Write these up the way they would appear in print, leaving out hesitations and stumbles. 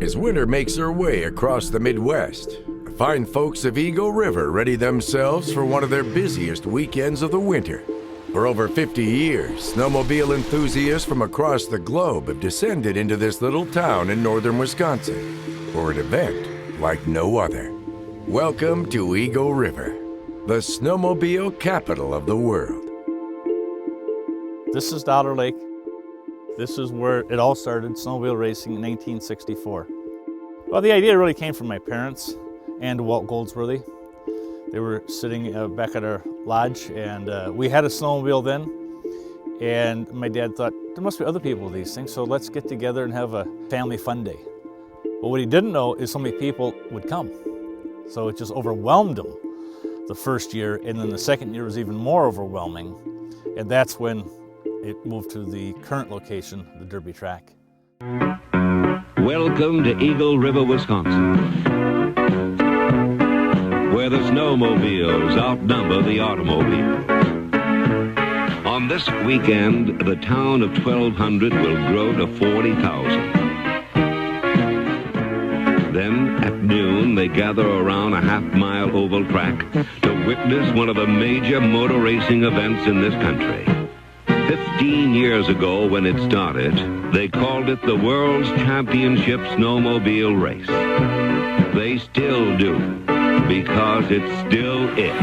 As winter makes her way across the Midwest, the fine folks of Eagle River ready themselves for one of their busiest weekends of the winter. For over 50 years, snowmobile enthusiasts from across the globe have descended into this little town in northern Wisconsin for an event like no other. Welcome to Eagle River, the snowmobile capital of the world. This is Dollar Lake. This is where it all started, snowmobile racing in 1964. Well, the idea really came from my parents and Walt Goldsworthy. They were sitting back at our lodge, and we had a snowmobile then, and my dad thought, there must be other people with these things, so let's get together and have a family fun day. But what he didn't know is so many people would come. So it just overwhelmed him the first year, and then the second year was even more overwhelming, and that's when it moved to the current location, the Derby track. Welcome to Eagle River, Wisconsin, where the snowmobiles outnumber the automobile. On this weekend, the town of 1,200 will grow to 40,000. Then, at noon, they gather around a half-mile oval track to witness one of the major motor racing events in this country. 15 years ago, when it started, they called it the World's Championship Snowmobile Race. They still do, because it's still it.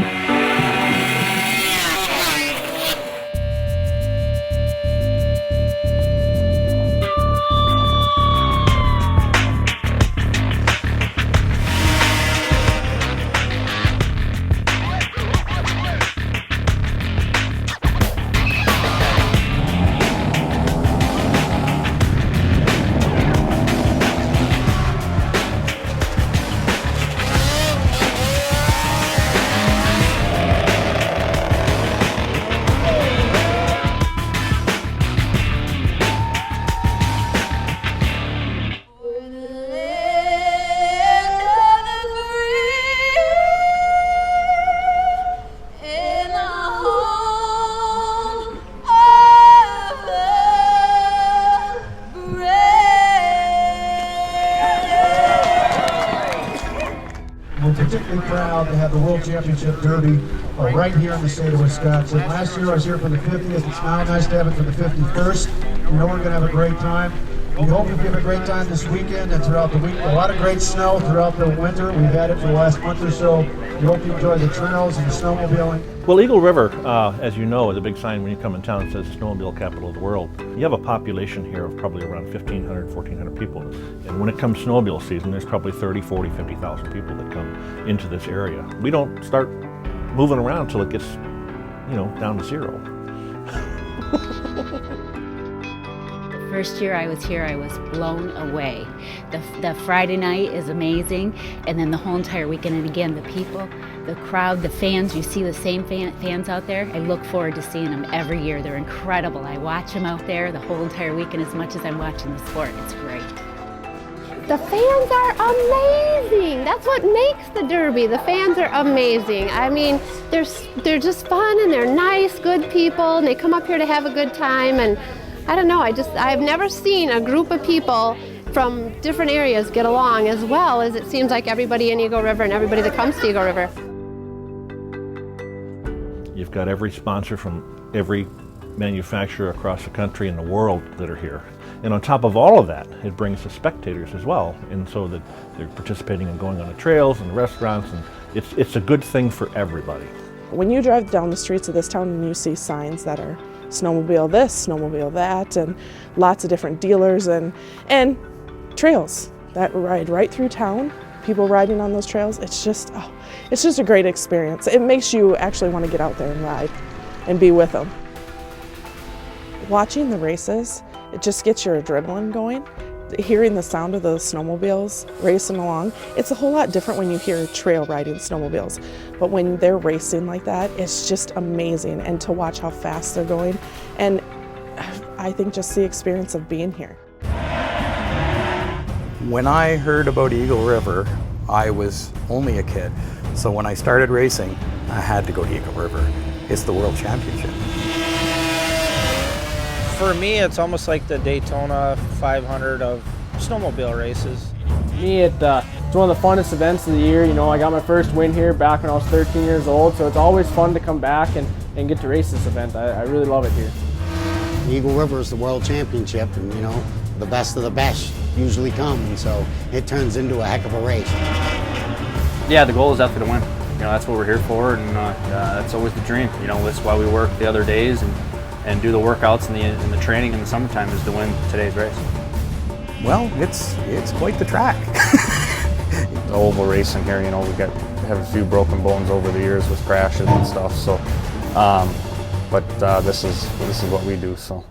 We're particularly proud to have the World Championship Derby right here in the state of Wisconsin. Last year I was here for the 50th. It's now nice to have it for the 51st. We know we're going to have a great time. We hope you give a great time this weekend and throughout the week. A lot of great snow throughout the winter. We've had it for the last month or so. We hope you enjoy the trails and the snowmobiling. Well, Eagle River, as you know, is a big sign when you come in town. It says snowmobile capital of the world. You have a population here of probably around 1,500, 1,400 people. And when it comes snowmobile season, there's probably 30, 40, 50,000 people that come into this area. We don't start moving around until it gets, down to zero. First year I was here, I was blown away. The Friday night is amazing, and then the whole entire weekend, and again, the people, the crowd, the fans, you see the same fans out there. I look forward to seeing them every year. They're incredible. I watch them out there the whole entire weekend as much as I'm watching the sport. It's great. The fans are amazing. That's what makes the Derby. The fans are amazing. I mean, they're just fun, and they're nice, good people, and they come up here to have a good time. And I don't know, I've never seen a group of people from different areas get along as well as it seems like everybody in Eagle River and everybody that comes to Eagle River. You've got every sponsor from every manufacturer across the country and the world that are here. And on top of all of that, it brings the spectators as well, and so that they're participating and going on the trails and the restaurants, and it's a good thing for everybody. When you drive down the streets of this town and you see signs that are snowmobile this, snowmobile that, and lots of different dealers and trails that ride right through town, people riding on those trails, it's just a great experience. It makes you actually want to get out there and ride and be with them. Watching the races, it just gets your adrenaline going. Hearing the sound of those snowmobiles racing along, it's a whole lot different when you hear trail riding snowmobiles. But when they're racing like that, it's just amazing, and to watch how fast they're going. And I think just the experience of being here. When I heard about Eagle River, I was only a kid. So when I started racing, I had to go to Eagle River. It's the World Championship. For me, it's almost like the Daytona 500 of snowmobile races. Me, it's one of the funnest events of the year. You know, I got my first win here back when I was 13 years old, so it's always fun to come back and get to race this event. I really love it here. Eagle River is the World Championship, and you know, the best of the best usually come, and so it turns into a heck of a race. Yeah, the goal is definitely to win. You know, that's what we're here for, and that's always the dream. You know, that's why we work the other days and do the workouts and the training in the summertime is to win today's race. Well, it's quite the track. Oval racing here, you know, we have a few broken bones over the years with crashes and stuff. So, but this is what we do. So.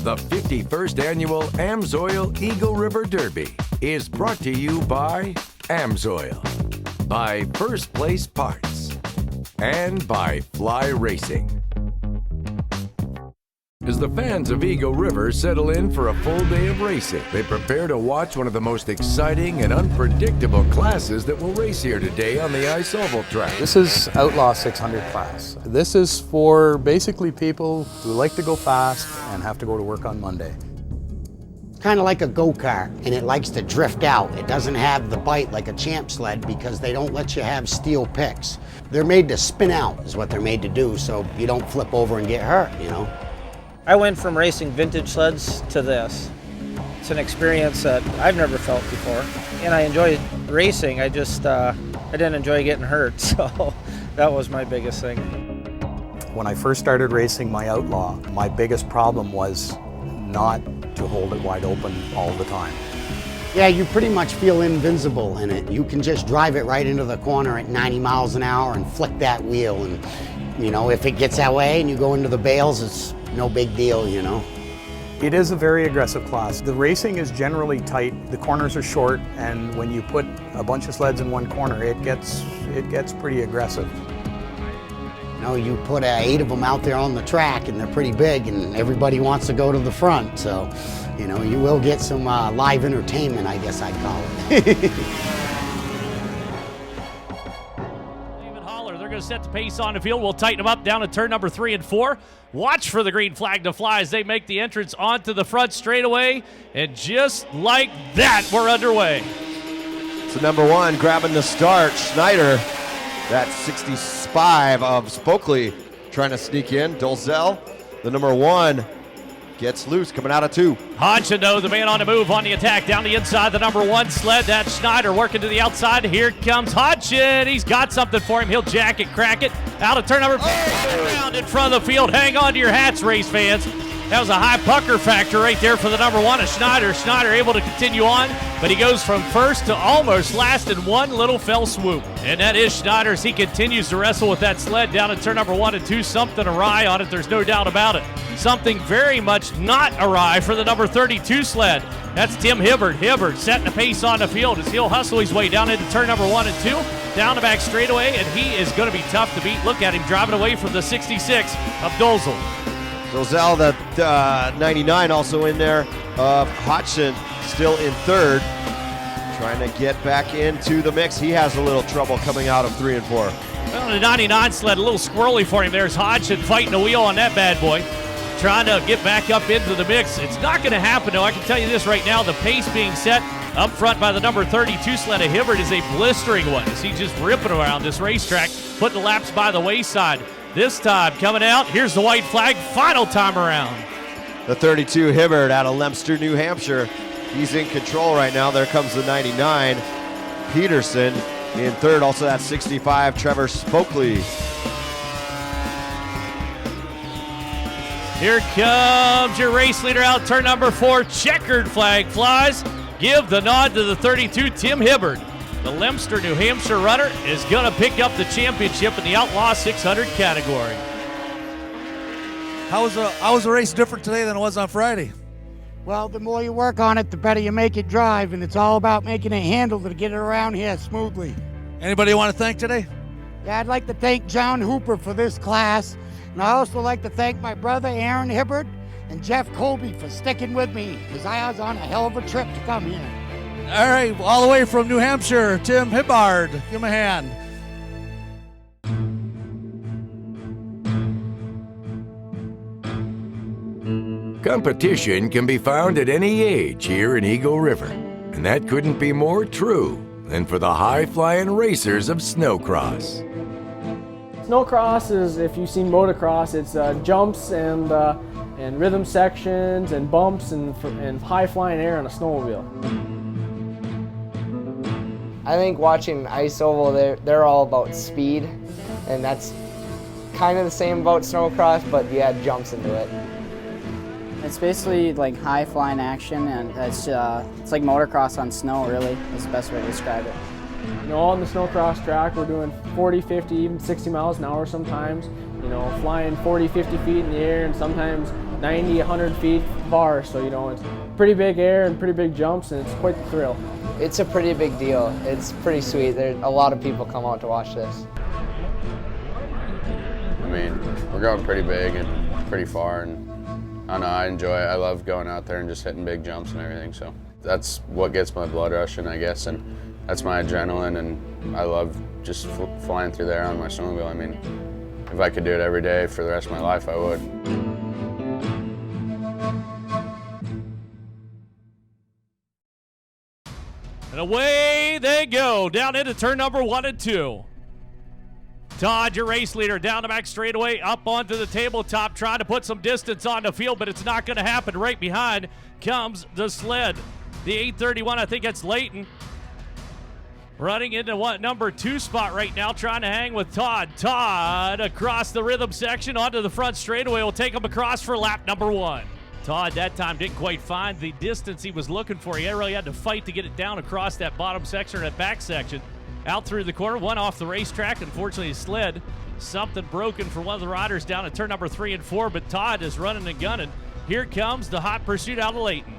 The 51st Annual AMSOIL Eagle River Derby is brought to you by AMSOIL, by First Place Parts, and by Fly Racing. As the fans of Eagle River settle in for a full day of racing, they prepare to watch one of the most exciting and unpredictable classes that will race here today on the ice oval track. This is Outlaw 600 class. This is for basically people who like to go fast and have to go to work on Monday. Kind of like a go-kart, and it likes to drift out. It doesn't have the bite like a champ sled because they don't let you have steel picks. They're made to spin out is what they're made to do, so you don't flip over and get hurt, you know. I went from racing vintage sleds to this. It's an experience that I've never felt before, and I enjoy racing. I just I didn't enjoy getting hurt, so that was my biggest thing. When I first started racing my Outlaw, my biggest problem was not to hold it wide open all the time. Yeah, you pretty much feel invincible in it. You can just drive it right into the corner at 90 miles an hour and flick that wheel, and you know, if it gets that way and you go into the bales, it's no big deal, you know. It is a very aggressive class. The racing is generally tight, the corners are short, and when you put a bunch of sleds in one corner, it gets pretty aggressive. You know, you put 8 of them out there on the track and they're pretty big and everybody wants to go to the front, so, you know, you will get some live entertainment, I guess I'd call it. They're going to set the pace on the field. We'll tighten them up down to turn number 3 and 4. Watch for the green flag to fly as they make the entrance onto the front straightaway. And just like that, we're underway. So number 1 grabbing the start, Schneider. That's 65 of Spokley trying to sneak in. Dolzell, the number 1, gets loose, coming out of 2. Hodgson, though, the man on the move on the attack down the inside, the number 1 sled. That's Schneider working to the outside. Here comes Hodgson. He's got something for him. He'll jack it, crack it. Out of turn number 4. Around in front of the field. Hang on to your hats, race fans. That was a high pucker factor right there for the number 1 of Schneider. Schneider able to continue on, but he goes from first to almost last in one little fell swoop. And that is Schneider as he continues to wrestle with that sled down at turn number 1 and 2. Something awry on it, there's no doubt about it. Something very much not awry for the number 32 sled. That's Tim Hibbert. Hibbert setting the pace on the field as he'll hustle his way down into turn number 1 and 2. Down the back straightaway, and he is going to be tough to beat. Look at him driving away from the 66 of Dolzel. Dolzell, the 99 also in there. Hodgson still in 3rd. Trying to get back into the mix. He has a little trouble coming out of 3 and 4. Well, the 99 sled, a little squirrely for him. There's Hodgson fighting the wheel on that bad boy. Trying to get back up into the mix. It's not going to happen, though. I can tell you this right now. The pace being set up front by the number 32 sled of Hibbert is a blistering one as he's just ripping around this racetrack, putting the laps by the wayside. This time coming out, here's the white flag, final time around. The 32 Hibbert out of Leominster, New Hampshire. He's in control right now. There comes the 99 Peterson in 3rd. Also that 65 Trevor Spokley. Here comes your race leader out, turn number 4, checkered flag flies. Give the nod to the 32, Tim Hibbert. The Leominster, New Hampshire runner is going to pick up the championship in the Outlaw 600 category. How was the race different today than it was on Friday? Well, the more you work on it, the better you make it drive, and it's all about making it handle to get it around here smoothly. Anybody you want to thank today? Yeah, I'd like to thank John Hooper for this class, and I also like to thank my brother Aaron Hibbert and Jeff Colby for sticking with me, because I was on a hell of a trip to come here. All right, all the way from New Hampshire, Tim Hibbard. Give him a hand. Competition can be found at any age here in Eagle River, and that couldn't be more true than for the high-flying racers of snowcross. Snowcross is, if you've seen motocross, it's jumps and rhythm sections and bumps and high-flying air on a snowmobile. I think watching ice oval, they're all about speed, and that's kind of the same about snowcross, but you add jumps into it. It's basically like high flying action, and it's like motocross on snow, really, is the best way to describe it. You know, on the snowcross track, we're doing 40, 50, even 60 miles an hour sometimes. You know, flying 40, 50 feet in the air, and sometimes 90, 100 feet far. So, you know, it's pretty big air and pretty big jumps, and it's quite the thrill. It's a pretty big deal. It's pretty sweet. A lot of people come out to watch this. I mean, we're going pretty big and pretty far, and I don't know, I enjoy it. I love going out there and just hitting big jumps and everything, so that's what gets my blood rushing, I guess, and that's my adrenaline, and I love just flying through the air on my snowmobile. I mean, if I could do it every day for the rest of my life, I would. And away they go, down into turn number 1 and 2. Todd, your race leader, down the back straightaway, up onto the tabletop, trying to put some distance on the field, but it's not going to happen. Right behind comes the sled. The 831, I think it's Leighton. Running into number 2 spot right now, trying to hang with Todd. Todd across the rhythm section onto the front straightaway will take him across for lap number 1. Todd that time didn't quite find the distance he was looking for. He really had to fight to get it down across that bottom section or that back section. Out through the corner, one off the racetrack. Unfortunately, his sled, something broken for one of the riders down at turn number 3 and 4, but Todd is running and gunning. Here comes the hot pursuit out of Leighton.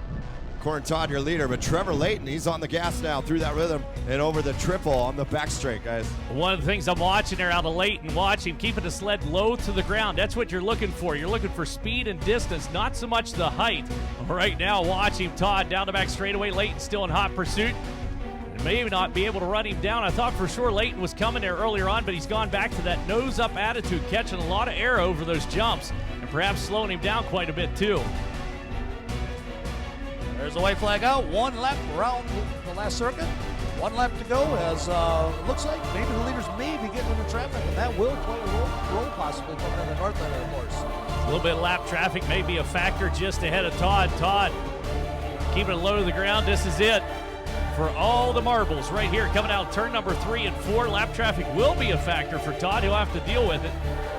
Corn Todd, your leader, but Trevor Leighton, he's on the gas now through that rhythm and over the triple on the back straight, guys. One of the things I'm watching there out of Leighton, watch him keeping the sled low to the ground. That's what you're looking for. You're looking for speed and distance, not so much the height. Right now, watch him, Todd, down the back straightaway. Leighton still in hot pursuit. Maybe not be able to run him down. I thought for sure Leighton was coming there earlier on, but he's gone back to that nose-up attitude, catching a lot of air over those jumps, and perhaps slowing him down quite a bit, too. There's the white flag out. 1 lap around the last circuit. 1 lap to go as looks like maybe the leaders may be getting into traffic, and that will play a role possibly coming in the north end of the course. A little bit of lap traffic may be a factor just ahead of Todd. Todd keeping it low to the ground. This is it for all the marbles right here coming out turn number 3 and 4. Lap traffic will be a factor for Todd. He'll have to deal with it.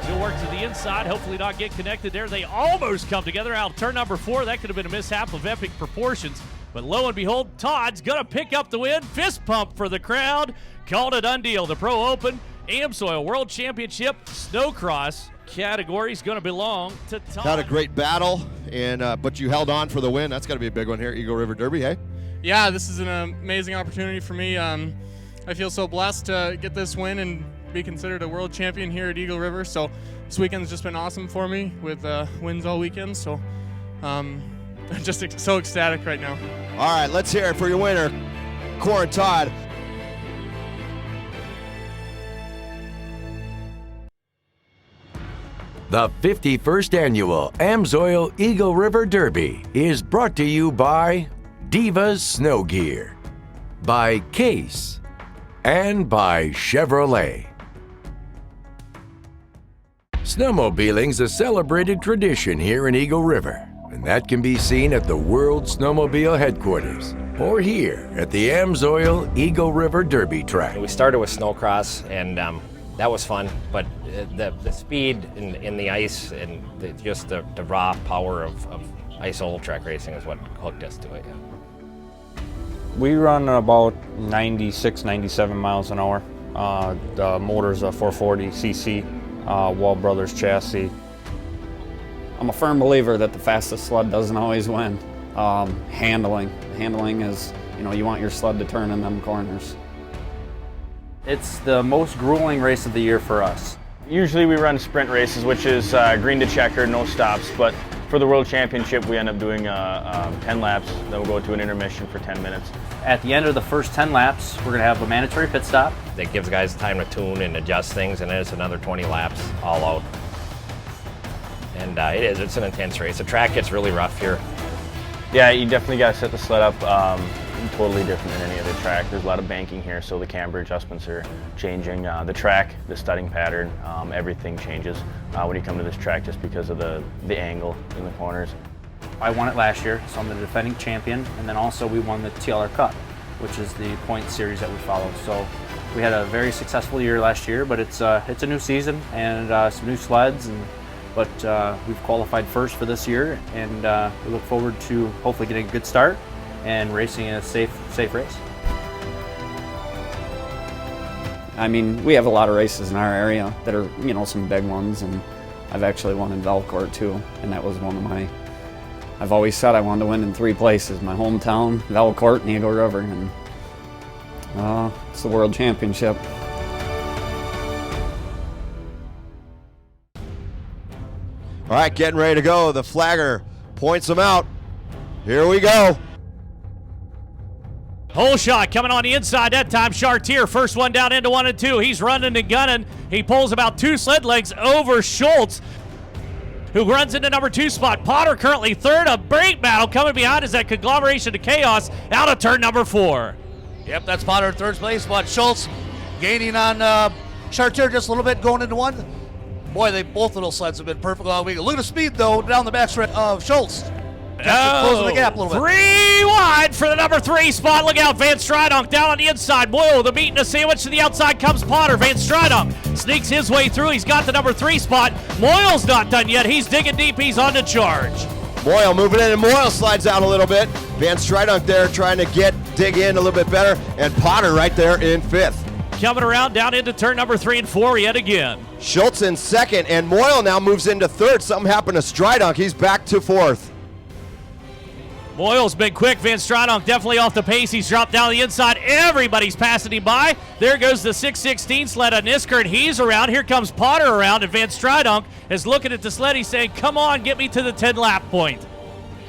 He'll work to the inside, hopefully not get connected there. They almost come together out turn number 4. That could have been a mishap of epic proportions. But lo and behold, Todd's going to pick up the win. Fist pump for the crowd. Called a done deal. The Pro Open AMSOIL World Championship Snowcross category is going to belong to Todd. Had a great battle, and but you held on for the win. That's got to be a big one here, Eagle River Derby, hey? Yeah, this is an amazing opportunity for me. I feel so blessed to get this win and be considered a world champion here at Eagle River. So this weekend's just been awesome for me with wins all weekend. So I'm just so ecstatic right now. All right, let's hear it for your winner, Corn Todd. The 51st Annual AMSOIL Eagle River Derby is brought to you by Divas Snow Gear, by Case, and by Chevrolet. Snowmobiling's a celebrated tradition here in Eagle River, and that can be seen at the World Snowmobile Headquarters or here at the AMSOIL Eagle River Derby track. We started with snowcross, and that was fun, but the speed in the ice and just the raw power of ice oval track racing is what hooked us to it. Yeah. We run about 96, 97 miles an hour. The motor's a 440cc Wall Brothers chassis. I'm a firm believer that the fastest sled doesn't always win. Handling is, you want your sled to turn in them corners. It's the most grueling race of the year for us. Usually we run sprint races, which is green to checker, no stops, but For the World Championship, we end up doing 10 laps, then we'll go to an intermission for 10 minutes. At the end of the first 10 laps, we're going to have a mandatory pit stop. That gives guys time to tune and adjust things, and then it's another 20 laps all out. And it's an intense race. The track gets really rough here. Yeah, you definitely got to set the sled up totally different than any other track. There's a lot of banking here, so the camber adjustments are changing. The track, the studding pattern, everything changes when you come to this track just because of the angle in the corners. I won it last year, so I'm the defending champion, and then also we won the TLR Cup, which is the point series that we follow. So we had a very successful year last year, but it's a new season and some new sleds, but we've qualified first for this year, and we look forward to hopefully getting a good start and racing in a safe race. I mean, we have a lot of races in our area that are, some big ones, and I've actually won in Valcourt too, and that was one of my, I've always said I wanted to win in 3 places, my hometown, Valcourt, and Eagle River, and it's the World Championship. All right, getting ready to go. The flagger points them out. Here we go. Hole shot coming on the inside that time. Chartier, first one down into 1 and 2. He's running and gunning. He pulls about 2 sled legs over Schultz, who runs into number 2 spot. Potter currently third. A break battle coming behind is that conglomeration of chaos out of turn number 4. Yep, that's Potter in third place, but Schultz gaining on Chartier just a little bit going into 1. Boy, both of those sleds have been perfect all week. Look at the speed, though, down the backstretch of Schultz. Closing the gap a little bit. 3 wide for the number 3 spot. Look out, Van Stridonk down on the inside. Moyle, the meat and the sandwich to the outside comes Potter. Van Stridonk sneaks his way through. He's got the number 3 spot. Moyle's not done yet. He's digging deep. He's on the charge. Moyle moving in, and Moyle slides out a little bit. Van Stridonk there trying to dig in a little bit better, and Potter right there in 5th. Coming around down into turn number 3 and 4 yet again. Schultz in 2nd, and Moyle now moves into 3rd. Something happened to Stridonk. He's back to 4th. Moyle's been quick. Van Stridonk definitely off the pace. He's dropped down the inside. Everybody's passing him by. There goes the 616 sled on Nisker, and he's around. Here comes Potter around, and Van Stridonk is looking at the sled. He's saying, come on, get me to the 10-lap point.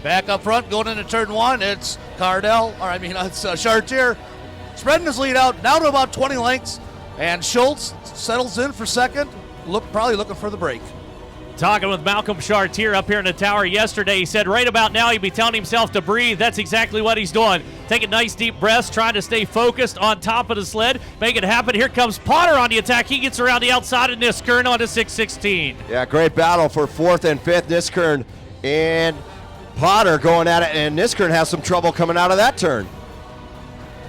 Back up front, going into turn 1, it's Chartier spreading his lead out, now to about 20 lengths, and Schultz settles in for 2nd, probably looking for the break. Talking with Malcolm Chartier up here in the tower yesterday, he said right about now he'd be telling himself to breathe. That's exactly what he's doing. Taking nice deep breaths, trying to stay focused on top of the sled, make it happen. Here comes Potter on the attack. He gets around the outside of Niskern onto 616. Yeah, great battle for 4th and 5th. Niskern and Potter going at it, and Niskern has some trouble coming out of that turn.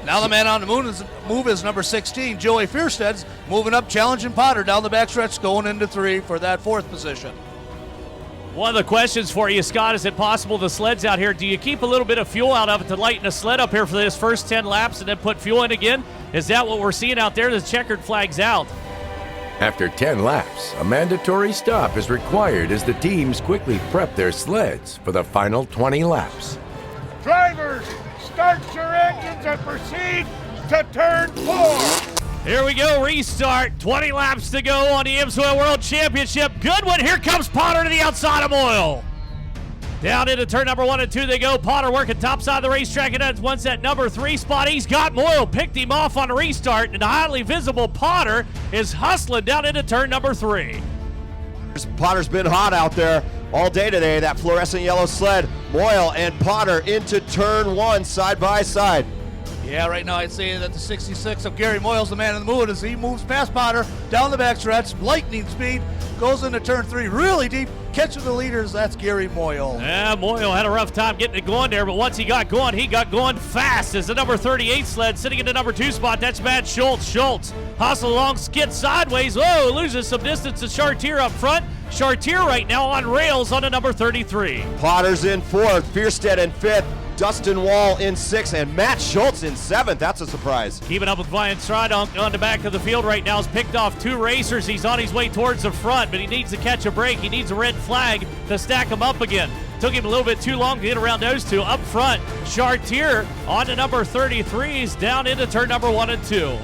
Now the man on the move is number 16, Joey Fiersted's moving up, challenging Potter down the backstretch, going into 3 for that 4th position. One of the questions for you, Scott, is it possible the sled's out here, do you keep a little bit of fuel out of it to lighten the sled up here for this first 10 laps and then put fuel in again? Is that what we're seeing out there? The checkered flag's out. After 10 laps, a mandatory stop is required as the teams quickly prep their sleds for the final 20 laps. Drivers, start your engines and proceed to turn 4. Here we go, restart. 20 laps to go on the IMSA World Championship. Good one. Here comes Potter to the outside of Moyle. Down into turn number 1 and 2 they go. Potter working top side of the racetrack, and that's once that number 3 spot. He's got Moyle, picked him off on a restart, and the highly visible Potter is hustling down into turn number 3. Potter's been hot out there all day today, that fluorescent yellow sled. Moyle and Potter into turn 1 side by side. Yeah, right now I'd say that the 66 of Gary Moyle's the man in the mood as he moves past Potter down the backstretch, lightning speed, goes into turn 3 really deep, catching the leaders. That's Gary Moyle. Yeah, Moyle had a rough time getting it going there, but once he got going fast as the number 38 sled sitting in the number 2 spot. That's Matt Schultz. Schultz hustle along, skid sideways. Whoa, loses some distance to Chartier up front. Chartier right now on rails on the number 33. Potter's in 4th, Fiersted in 5th, Dustin Wall in 6th, and Matt Schultz in 7th. That's a surprise. Keeping up with Van Stridonk on the back of the field right now. He's picked off 2 racers. He's on his way towards the front, but he needs to catch a break. He needs a red flag to stack him up again. Took him a little bit too long to get around those 2. Up front, Chartier on to number 33. He's down into turn number 1 and 2.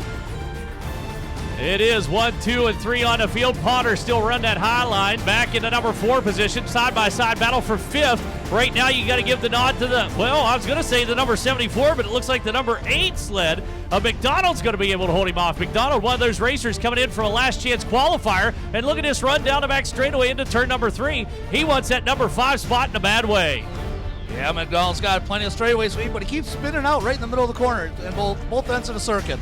It is 1, 2, and 3 on the field. Potter still run that high line. Back into number 4 position. Side-by-side battle for 5th. Right now you got to give the nod to the, well, I was going to say the number 74, but it looks like the number 8 sled of McDonald's going to be able to hold him off. McDonald, one of those racers coming in from a last chance qualifier. And look at this run down the back straightaway into turn number 3. He wants that number 5 spot in a bad way. Yeah, McDonald's got plenty of straightaway speed, but he keeps spinning out right in the middle of the corner and both ends of the circuit.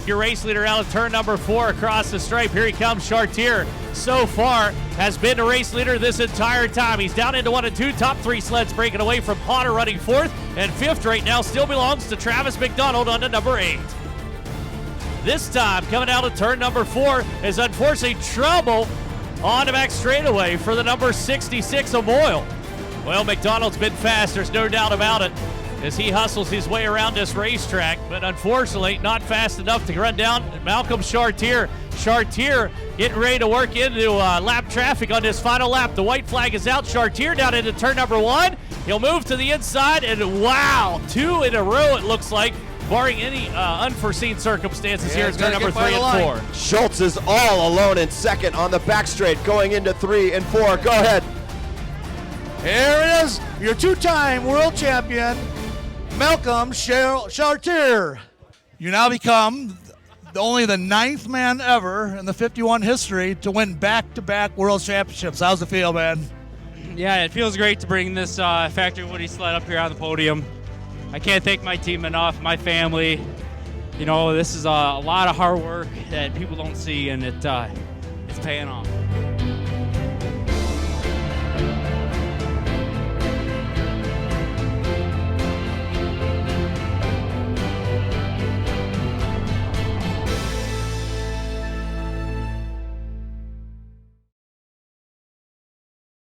Your race leader out of turn number 4 across the stripe. Here he comes, Chartier. So far has been the race leader this entire time. He's down into 1 and 2. Top 3 sleds breaking away from Potter running 4th. And 5th right now still belongs to Travis McDonald on to number 8. This time coming out of turn number 4 is unfortunately trouble on the back straightaway for the number 66 of Moyle. Well, McDonald's been fast, there's no doubt about it, as he hustles his way around this racetrack, but unfortunately not fast enough to run down Malcolm Chartier. Chartier getting ready to work into lap traffic on this final lap. The white flag is out. Chartier down into turn number 1. He'll move to the inside, and wow, 2 in a row it looks like, barring any unforeseen circumstances here in turn number 3 and 4. Schultz is all alone in second on the back straight going into 3 and 4. Go ahead. Here it is, your 2-time world champion, Malcolm Chartier. You now become only the 9th man ever in the 51 history to win back-to-back world championships. How's it feel, man? Yeah, it feels great to bring this Factory Woody sled up here on the podium. I can't thank my team enough, my family. You know, this is a lot of hard work that people don't see, and it's paying off.